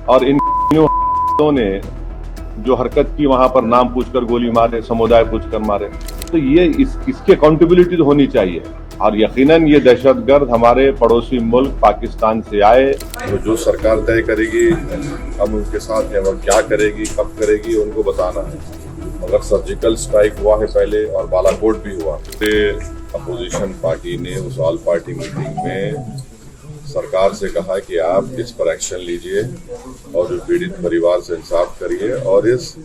اور ان نے جو حرکت کی وہاں پر نام پوچھ کر گولی مارے، سمودائے پوچھ کر مارے، تو یہ اس کی اکاؤنٹیبلٹی تو ہونی چاہیے. اور یقیناً یہ دہشت گرد ہمارے پڑوسی ملک پاکستان سے آئے. جو سرکار طے کرے گی ہم ان کے ساتھ ہیں، وہ کیا کرے گی، کب کرے گی، ان کو بتانا ہے. مگر سرجیکل سٹرائک ہوا ہے پہلے اور بالا کوٹ بھی ہوا. اپوزیشن پارٹی نے اس آل پارٹی میٹنگ میں سرکار سے کہا کہ آپ اس پر ایکشن لیجئے اور جو پیڑت پریوار سے انصاف کریے اور اس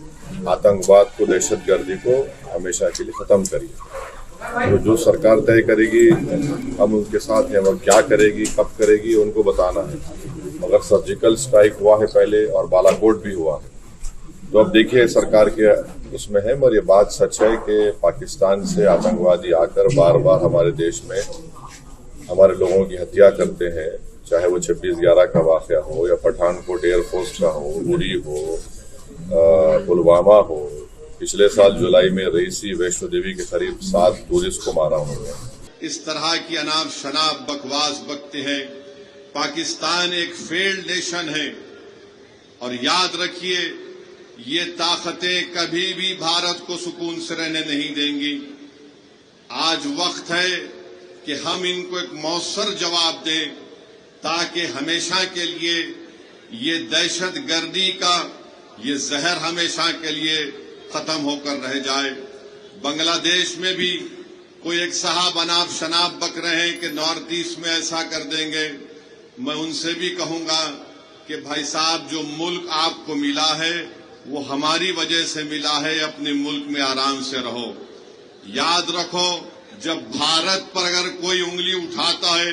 آتنکواد کو، دہشت گردی کو ہمیشہ کے لیے ختم کریے. جو سرکار طے کرے گی ہم ان کے ساتھ ہیں، وہ کیا کرے گی، کب کرے گی، ان کو بتانا ہے. مگر سرجیکل سٹرائک ہوا ہے پہلے اور بالا کوٹ بھی ہوا. تو اب دیکھیے سرکار کے اس میں ہے، اور یہ بات سچ ہے کہ پاکستان سے آتنکوادی آ کر بار بار ہمارے دیش میں ہمارے لوگوں کی ہتیا کرتے ہیں، چاہے وہ 26/11 کا واقعہ ہو یا پٹھان کوٹ ایئر فورس کا ہو، اری ہو، پلوامہ ہو. پچھلے سال جولائی میں رئیسی ویشنو دیوی کے قریب 7 ٹورسٹ کو مارا ہوا ہے. اس طرح کی اناپ شناپ بکواس بکتے ہیں. پاکستان ایک فیلڈ نیشن ہے اور یاد رکھیے یہ طاقتیں کبھی بھی بھارت کو سکون سے رہنے نہیں دیں گی. آج وقت ہے کہ ہم ان کو ایک مؤثر جواب دیں تاکہ ہمیشہ کے لیے یہ دہشت گردی کا یہ زہر ہمیشہ کے لیے ختم ہو کر رہ جائے. بنگلہ دیش میں بھی کوئی ایک صاحب اناپ شناپ بک رہے ہیں کہ نارتھ ایسٹ میں ایسا کر دیں گے. میں ان سے بھی کہوں گا کہ بھائی صاحب جو ملک آپ کو ملا ہے وہ ہماری وجہ سے ملا ہے. اپنے ملک میں آرام سے رہو. یاد رکھو جب بھارت پر اگر کوئی انگلی اٹھاتا ہے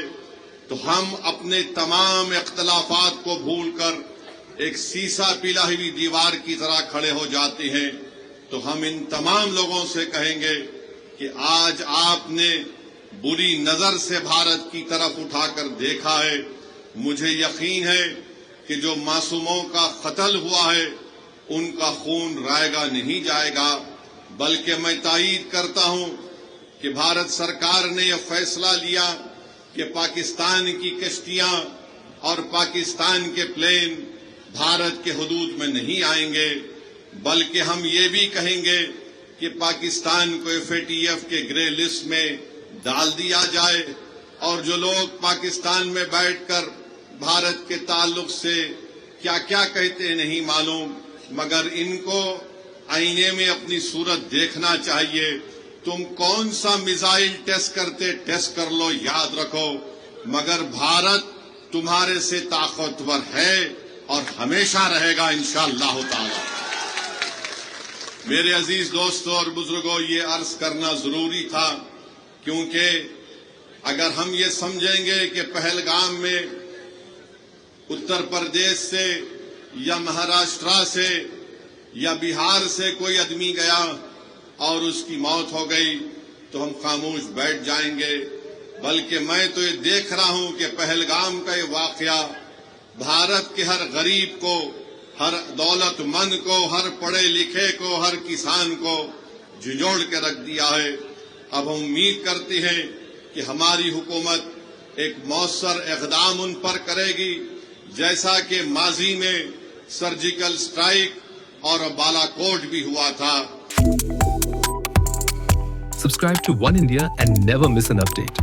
تو ہم اپنے تمام اختلافات کو بھول کر ایک سیسا پلا ہوئی دیوار کی طرح کھڑے ہو جاتے ہیں. تو ہم ان تمام لوگوں سے کہیں گے کہ آج آپ نے بری نظر سے بھارت کی طرف اٹھا کر دیکھا ہے. مجھے یقین ہے کہ جو معصوموں کا قتل ہوا ہے ان کا خون رائے گا نہیں جائے گا. بلکہ میں تائید کرتا ہوں کہ بھارت سرکار نے یہ فیصلہ لیا کہ پاکستان کی کشتیاں اور پاکستان کے پلین بھارت کے حدود میں نہیں آئیں گے. بلکہ ہم یہ بھی کہیں گے کہ پاکستان کو FATF کے گرے لسٹ میں ڈال دیا جائے. اور جو لوگ پاکستان میں بیٹھ کر بھارت کے تعلق سے کیا کیا کہتے ہیں نہیں معلوم، مگر ان کو آئینے میں اپنی صورت دیکھنا چاہیے. تم کون سا میزائل ٹیسٹ کرتے ٹیسٹ کر لو، یاد رکھو مگر بھارت تمہارے سے طاقتور ہے اور ہمیشہ رہے گا انشاءاللہ تعالی. میرے عزیز دوستوں اور بزرگوں، یہ عرض کرنا ضروری تھا کیونکہ اگر ہم یہ سمجھیں گے کہ پہلگام میں اتر پردیش سے یا مہاراشٹرا سے یا بہار سے کوئی آدمی گیا اور اس کی موت ہو گئی تو ہم خاموش بیٹھ جائیں گے. بلکہ میں تو یہ دیکھ رہا ہوں کہ پہلگام کا یہ واقعہ بھارت کے ہر غریب کو، ہر دولت مند کو، ہر پڑھے لکھے کو، ہر کسان کو جھنجھوڑ کے رکھ دیا ہے. اب ہم امید کرتے ہیں کہ ہماری حکومت ایک مؤثر اقدام ان پر کرے گی جیسا کہ ماضی میں سرجیکل سٹرائک اور بالا کوٹ بھی ہوا تھا. Subscribe to One India and never miss an update.